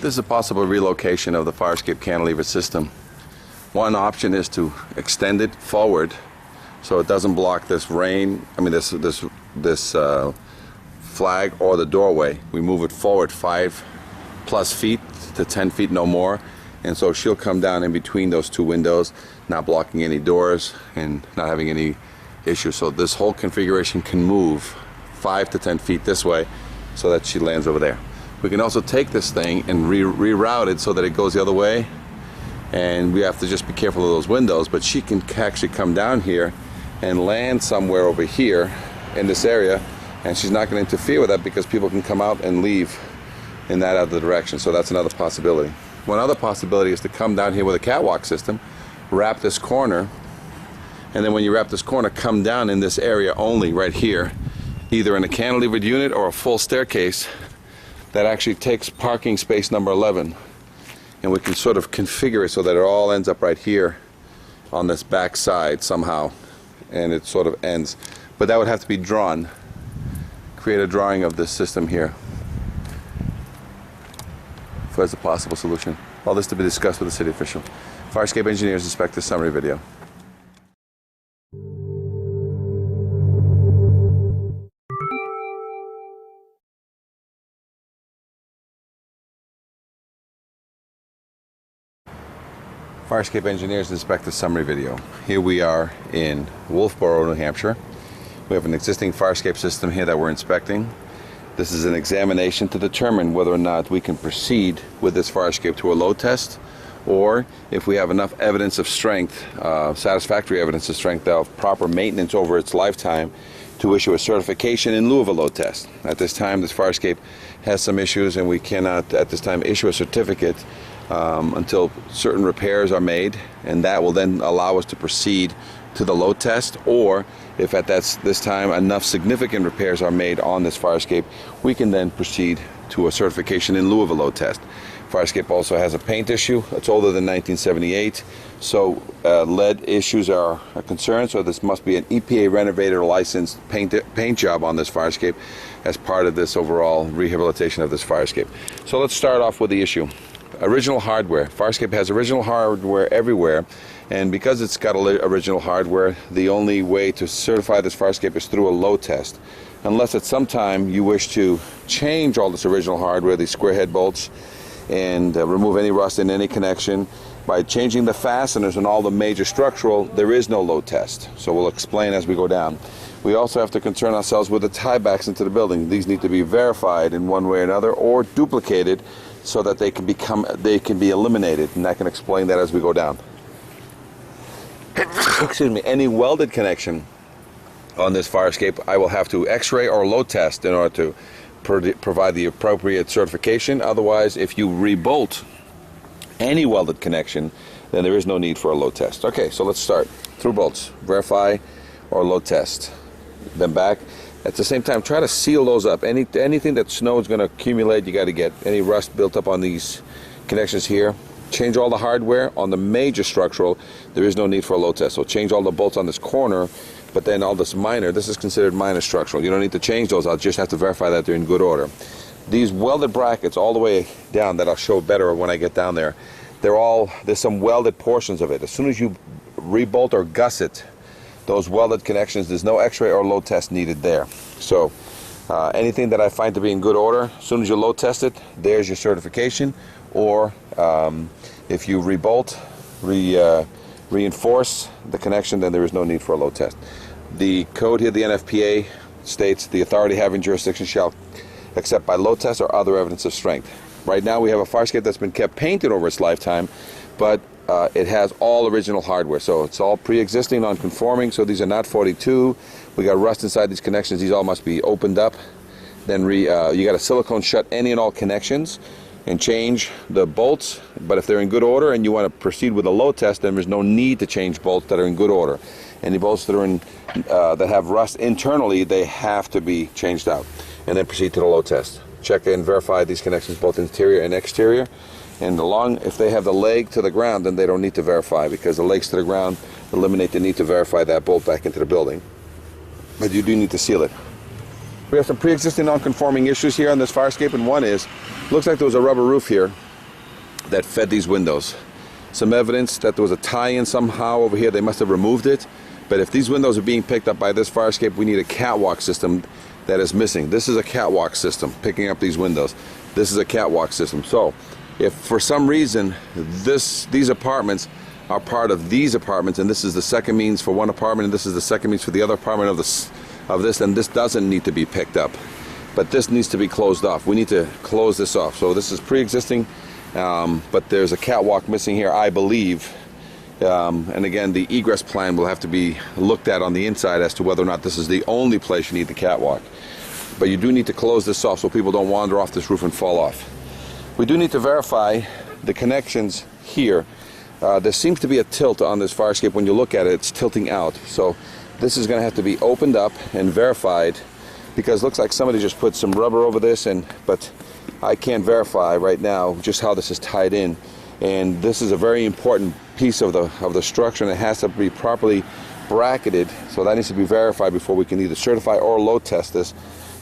This is a possible relocation of the fire escape cantilever system. One option is to extend it forward so it doesn't block this this flag or the doorway. We move it forward 5+ feet to 10 feet, no more, and so she'll come down in between those two windows, not blocking any doors and not having any issue. So this whole configuration can move 5 to 10 feet this way so that she lands over there. We can also take this thing and reroute it so that it goes the other way, and we have to just be careful of those windows, but she can actually come down here and land somewhere over here in this area, and she's not going to interfere with that because people can come out and leave in that other direction. So that's another possibility. One other possibility is to come down here with a catwalk system, wrap this corner, and then when you wrap this corner, come down in this area only right here, either in a cantilevered unit or a full staircase that actually takes parking space number 11, and we can sort of configure it so that it all ends up right here on this back side somehow, and it sort of ends. But that would have to be drawn. Create a drawing of this system here as a possible solution. All this to be discussed with the city official. Fire escape engineers inspect this summary video. Fire escape engineers inspect the summary video. Here we are in Wolfboro, New Hampshire. We have an existing fire escape system here that we're inspecting. This is an examination to determine whether or not we can proceed with this fire escape to a load test, or if we have enough evidence of strength, satisfactory evidence of strength of proper maintenance over its lifetime to issue a certification in lieu of a load test. At this time, this fire escape has some issues, and we cannot at this time issue a certificate until certain repairs are made, and that will then allow us to proceed to the load test, or if at this time enough significant repairs are made on this fire escape, we can then proceed to a certification in lieu of a load test. Fire escape also has a paint issue. It's older than 1978, so lead issues are a concern, so this must be an EPA renovated or licensed paint job on this fire escape as part of this overall rehabilitation of this fire escape. So let's start off with the issue. Original hardware. Fire escape has original hardware everywhere, and because it's got original hardware, the only way to certify this fire escape is through a load test. Unless at some time you wish to change all this original hardware, these square head bolts, and remove any rust in any connection, by changing the fasteners and all the major structural, there is no load test. So we'll explain as we go down. We also have to concern ourselves with the tiebacks into the building. These need to be verified in one way or another, or duplicated, so that they can be eliminated, and I can explain that as we go down. Excuse me. Any welded connection on this fire escape, I will have to x-ray or load test in order to provide the appropriate certification. Otherwise, if you rebolt any welded connection, then there is no need for a load test. Okay, so let's start. Through bolts, verify or load test. Then back. At the same time, try to seal those up. Anything that snow is going to accumulate, you got to get any rust built up on these connections here. Change all the hardware on the major structural. There is no need for a load test. So change all the bolts on this corner, but then all this minor, this is considered minor structural. You don't need to change those. I'll just have to verify that they're in good order. These welded brackets all the way down, that I'll show better when I get down there, there's some welded portions of it. As soon as you rebolt or gusset those welded connections, there's no x-ray or load test needed there. So anything that I find to be in good order, as soon as you load test it, there's your certification. Or if you rebolt, reinforce the connection, then there is no need for a load test. The code here, the NFPA, states the authority having jurisdiction shall accept by load test or other evidence of strength. Right now we have a fire escape that's been kept painted over its lifetime, but it has all original hardware, so it's all pre-existing, non-conforming, so these are not 42. We got rust inside these connections. These all must be opened up. Then you got to silicone shut any and all connections and change the bolts, but if they're in good order and you want to proceed with a load test, then there's no need to change bolts that are in good order. Any bolts that are that have rust internally, they have to be changed out, and then proceed to the load test. Check and verify these connections, both interior and exterior. And if they have the leg to the ground, then they don't need to verify, because the legs to the ground eliminate the need to verify that bolt back into the building. But you do need to seal it. We have some pre-existing non-conforming issues here on this fire escape, and one is, looks like there was a rubber roof here that fed these windows. Some evidence that there was a tie-in somehow over here. They must have removed it. But if these windows are being picked up by this fire escape, we need a catwalk system that is missing. This is a catwalk system picking up these windows. This is a catwalk system. So if for some reason these apartments are part of these apartments, and this is the second means for one apartment, and this is the second means for the other apartment of this, then this doesn't need to be picked up. But this needs to be closed off. We need to close this off. So this is pre-existing, but there's a catwalk missing here, I believe. And again, the egress plan will have to be looked at on the inside as to whether or not this is the only place you need the catwalk. But you do need to close this off so people don't wander off this roof and fall off. We do need to verify the connections here. There seems to be a tilt on this fire escape. When you look at it, it's tilting out. So this is going to have to be opened up and verified, because it looks like somebody just put some rubber over this, but I can't verify right now just how this is tied in. And this is a very important piece of the structure, and it has to be properly bracketed. So that needs to be verified before we can either certify or load test this.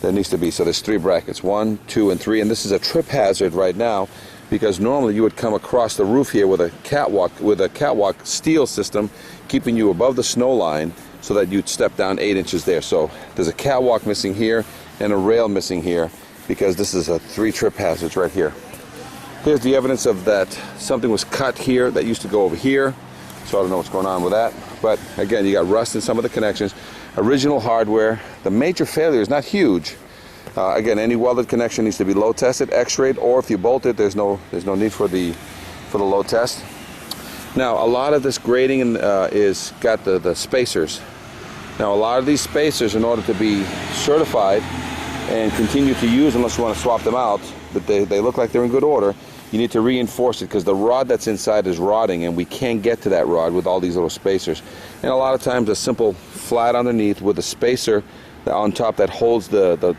There needs to be, so there's 3 brackets, 1, 2, and 3, and this is a trip hazard right now, because normally you would come across the roof here with a catwalk steel system keeping you above the snow line so that you'd step down 8 inches there. So there's a catwalk missing here and a rail missing here, because this is a 3 trip hazards right here. Here's the evidence of that something was cut here that used to go over here, so I don't know what's going on with that. But again, you got rust in some of the connections. Original hardware. The major failure is not huge. Again, any welded connection needs to be load tested, x-rayed, or if you bolt it, there's no need for the load test. Now, a lot of this grading is got the spacers. Now, a lot of these spacers, in order to be certified and continue to use, unless you want to swap them out, but they look like they're in good order, you need to reinforce it, because the rod that's inside is rotting, and we can't get to that rod with all these little spacers. And a lot of times a simple flat underneath with a spacer on top that holds the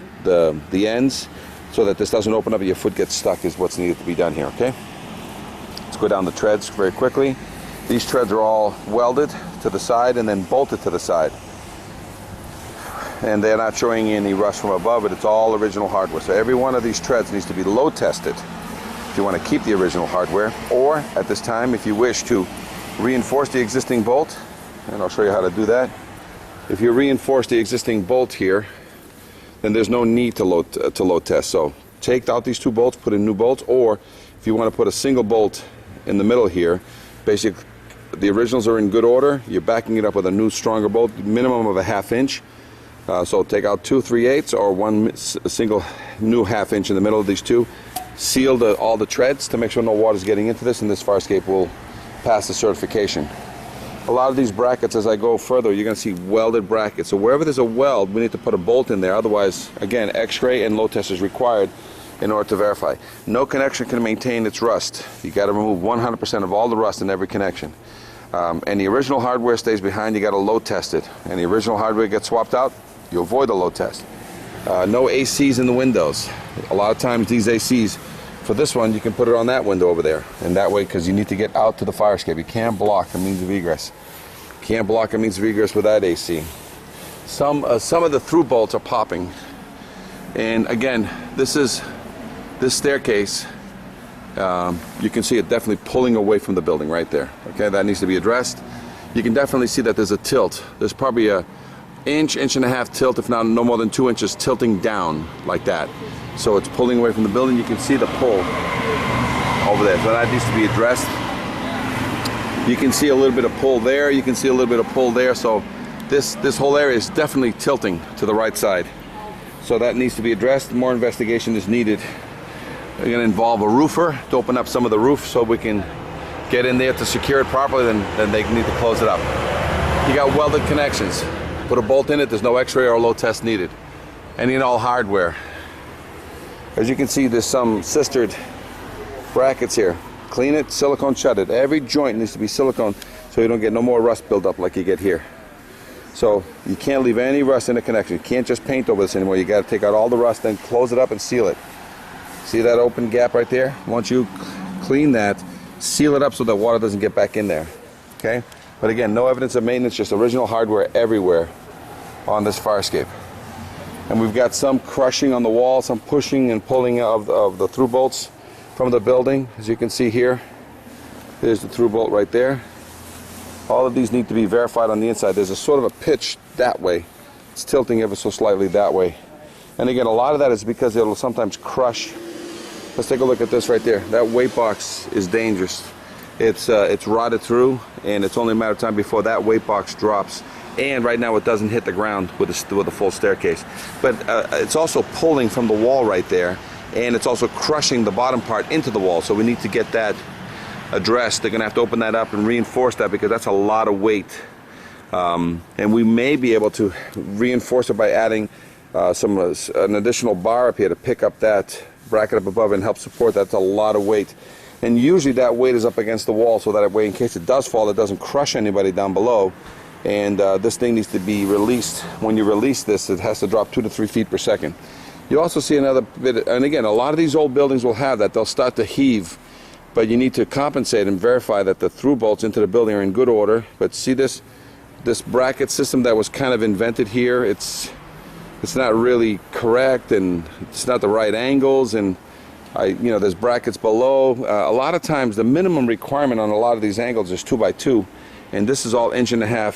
ends so that this doesn't open up and your foot gets stuck is what's needed to be done here, okay? Let's go down the treads very quickly. These treads are all welded to the side and then bolted to the side. And they're not showing any rust from above, but it's all original hardware. So every one of these treads needs to be load tested if you want to keep the original hardware, or at this time, if you wish to reinforce the existing bolt, and I'll show you how to do that. If you reinforce the existing bolt here, then there's no need to load test. So take out these 2 bolts, put in new bolts, or if you want to put a single bolt in the middle here, basically the originals are in good order, you're backing it up with a new stronger bolt, minimum of a 1/2 inch. So take out 2 3/8 or a single new 1/2 inch in the middle of these 2. Seal all the treads to make sure no water is getting into this, and this fire escape will pass the certification. A lot of these brackets, as I go further, you're going to see welded brackets. So wherever there's a weld, we need to put a bolt in there. Otherwise, again, x-ray and load test is required in order to verify. No connection can maintain its rust. You got to remove 100% of all the rust in every connection. And the original hardware stays behind. You got to load test it. And the original hardware gets swapped out, you avoid the load test. No ACs in the windows. A lot of times these ACs, for this one, you can put it on that window over there. And that way, because you need to get out to the fire escape. You can't block a means of egress. You can't block a means of egress without AC. Some of the through bolts are popping. And again, this staircase, you can see it definitely pulling away from the building right there. Okay, that needs to be addressed. You can definitely see that there's a tilt. There's probably a inch and a half tilt, if not no more than 2 inches, tilting down like that. So it's pulling away from the building. You can see the pull over there. So that needs to be addressed. You can see a little bit of pull there. You can see a little bit of pull there. So this whole area is definitely tilting to the right side. So that needs to be addressed. More investigation is needed. We're going to involve a roofer to open up some of the roof so we can get in there to secure it properly. Then they need to close it up. You got welded connections. Put a bolt in it. There's no x-ray or load test needed. Any and all hardware. As you can see, there's some sistered brackets here. Clean it, silicone shut it. Every joint needs to be silicone so you don't get no more rust buildup like you get here. So you can't leave any rust in the connection. You can't just paint over this anymore. You got to take out all the rust, then close it up and seal it. See that open gap right there? Once you clean that, seal it up so that water doesn't get back in there. Okay? But again, no evidence of maintenance, just original hardware everywhere on this fire escape. And we've got some crushing on the wall, some pushing and pulling of the through bolts. from the building. As you can see here, there's the through bolt right there. All of these need to be verified on the inside. There's a sort of a pitch that way. It's tilting ever so slightly that way. And again, a lot of that is because it'll sometimes crush. Let's take a look at this right there. That weight box is dangerous. It's rotted through, and it's only a matter of time before that weight box drops. And right now it doesn't hit the ground with a full staircase. But it's also pulling from the wall right there, and it's also crushing the bottom part into the wall. So we need to get that addressed. They're going to have to open that up and reinforce that because that's a lot of weight. And we may be able to reinforce it by adding an additional bar up here to pick up that bracket up above and help support that. That's a lot of weight. And usually that weight is up against the wall so that way in case it does fall, it doesn't crush anybody down below. And this thing needs to be released. When you release this, it has to drop 2 to 3 feet per second. You also see another bit, and again, a lot of these old buildings will have that. They'll start to heave, but you need to compensate and verify that the through bolts into the building are in good order. But see this bracket system that was kind of invented here, it's not really correct, and it's not the right angles, and there's brackets below. A lot of times the minimum requirement on a lot of these angles is 2 by 2, and this is all 1.5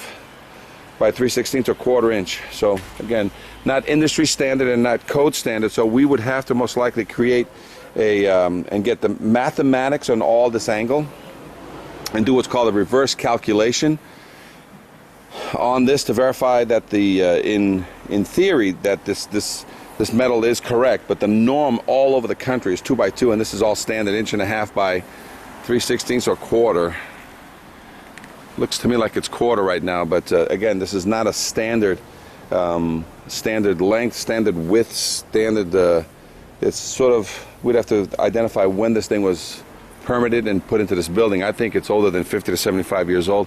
by 3/16 or 1/4 inch. So again, not industry standard and not code standard. So we would have to most likely create and get the mathematics on all this angle and do what's called a reverse calculation on this to verify that in theory that this metal is correct, but the norm all over the country is 2 by 2, and this is all standard 1.5 by 3/16 or 1/4. Looks to me like it's 1/4 right now, but again, this is not a standard length, standard width, standard. It's sort of, we'd have to identify when this thing was permitted and put into this building. I think it's older than 50 to 75 years old.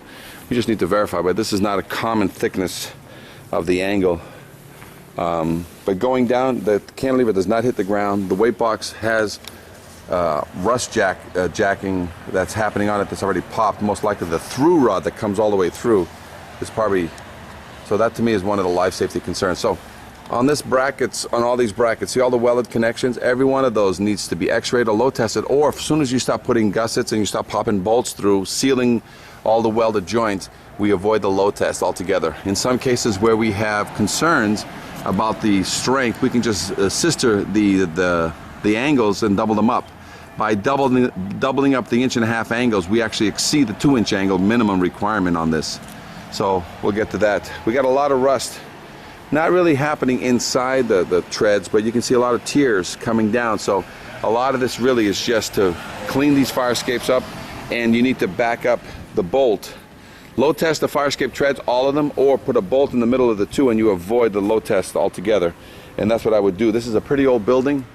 We just need to verify, but this is not a common thickness of the angle. But going down, the cantilever does not hit the ground. The weight box has rust jacking that's happening on it that's already popped. Most likely the through rod that comes all the way through is probably, so that to me is one of the life safety concerns. So on this brackets, on all these brackets, see all the welded connections? Every one of those needs to be x-rayed or load tested, or as soon as you stop putting gussets and you stop popping bolts through, sealing all the welded joints, we avoid the load test altogether. In some cases where we have concerns about the strength, we can just sister the angles and double them up. By doubling up the 1.5 angles, we actually exceed the 2-inch angle minimum requirement on this. So we'll get to that. We got a lot of rust. Not really happening inside the treads, but you can see a lot of tears coming down. So a lot of this really is just to clean these fire escapes up, and you need to back up the bolt. Load test the fire escape treads, all of them, or put a bolt in the middle of the two and you avoid the load test altogether. And that's what I would do. This is a pretty old building.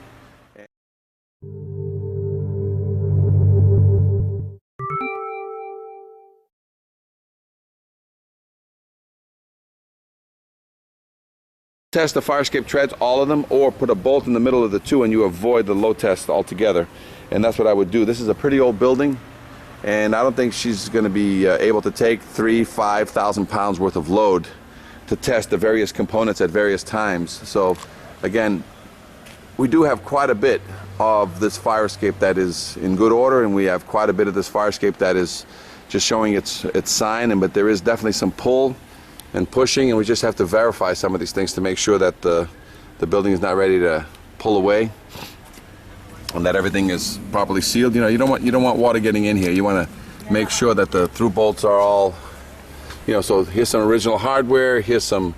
Test the fire escape treads, all of them, or put a bolt in the middle of the two and you avoid the load test altogether. And that's what I would do. This is a pretty old building, and I don't think she's going to be able to take 5,000 pounds worth of load to test the various components at various times. So again, we do have quite a bit of this fire escape that is in good order, and we have quite a bit of this fire escape that is just showing its sign, but there is definitely some pull and pushing, and we just have to verify some of these things to make sure that the building is not ready to pull away and that everything is properly sealed. You don't want water getting in here. You want to make sure that the through bolts are all, so here's some original hardware, here's some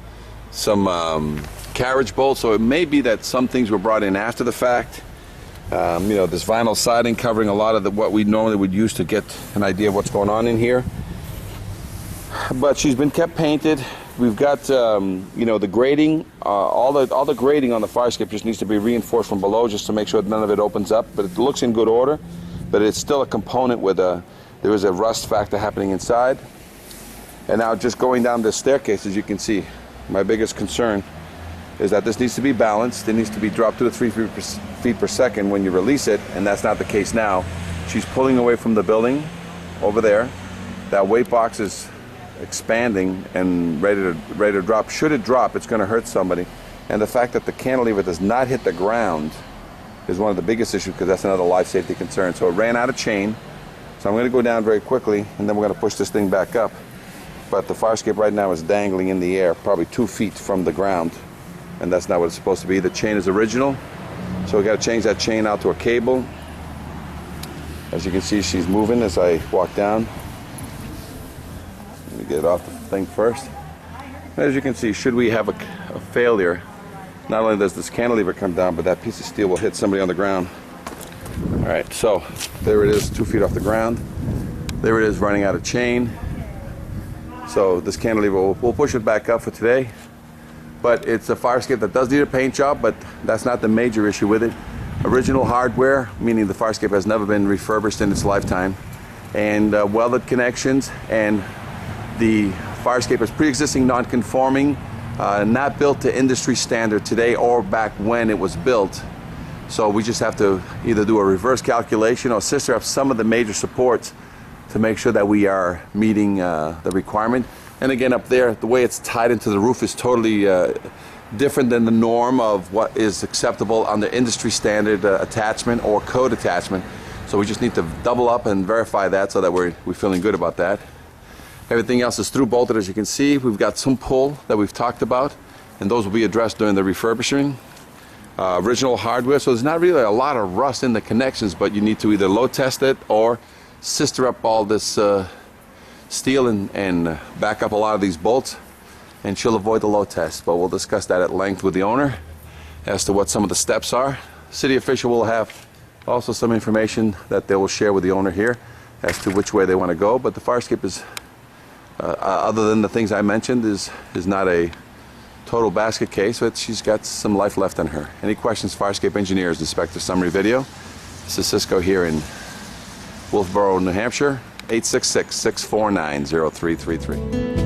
carriage bolts. So it may be that some things were brought in after the fact. This vinyl siding covering a lot of what we normally would use to get an idea of what's going on in here. But she's been kept painted. We've got, the grading, all the grading on the fire escape just needs to be reinforced from below just to make sure that none of it opens up. But it looks in good order. But it's still a component with there is a rust factor happening inside. And now just going down the staircase, as you can see, my biggest concern is that this needs to be balanced. It needs to be dropped 2 to 3 feet per second when you release it, and that's not the case now. She's pulling away from the building over there. That weight box is expanding and ready to drop. Should it drop, it's going to hurt somebody. And the fact that the cantilever does not hit the ground is one of the biggest issues, because that's another life safety concern. So it ran out of chain. So I'm going to go down very quickly, and then we're going to push this thing back up. But the fire escape right now is dangling in the air, probably 2 feet from the ground, and that's not what it's supposed to be. The chain is original, so we got to change that chain out to a cable. As you can see, she's moving as I walk down. Let me get it off the thing first. As you can see, should we have a failure, not only does this cantilever come down, but that piece of steel will hit somebody on the ground. All right, so there it is, 2 feet off the ground. There it is, running out of chain. So this cantilever, we'll push it back up for today. But it's a fire escape that does need a paint job, but that's not the major issue with it. Original hardware, meaning the fire escape has never been refurbished in its lifetime. And welded connections, and the fire escape is pre-existing non-conforming, not built to industry standard today or back when it was built. So we just have to either do a reverse calculation or sister up some of the major supports to make sure that we are meeting the requirement. And again, up there, the way it's tied into the roof is totally different than the norm of what is acceptable on the industry standard attachment or code attachment. So we just need to double up and verify that so that we're feeling good about that. Everything else is through bolted, as you can see. We've got some pull that we've talked about, and those will be addressed during the refurbishing. Original hardware, so there's not really a lot of rust in the connections, but you need to either load test it or sister up all this steel and back up a lot of these bolts, and she'll avoid the load test. But we'll discuss that at length with the owner as to what some of the steps are. City official will have also some information that they will share with the owner here as to which way they want to go. But the fire escape is, other than the things I mentioned, is not a total basket case, but she's got some life left in her. Any questions, Fire Escape Engineers, Inspector Summary Video. This is Cisco here in Wolfboro, New Hampshire, 866-649-0333.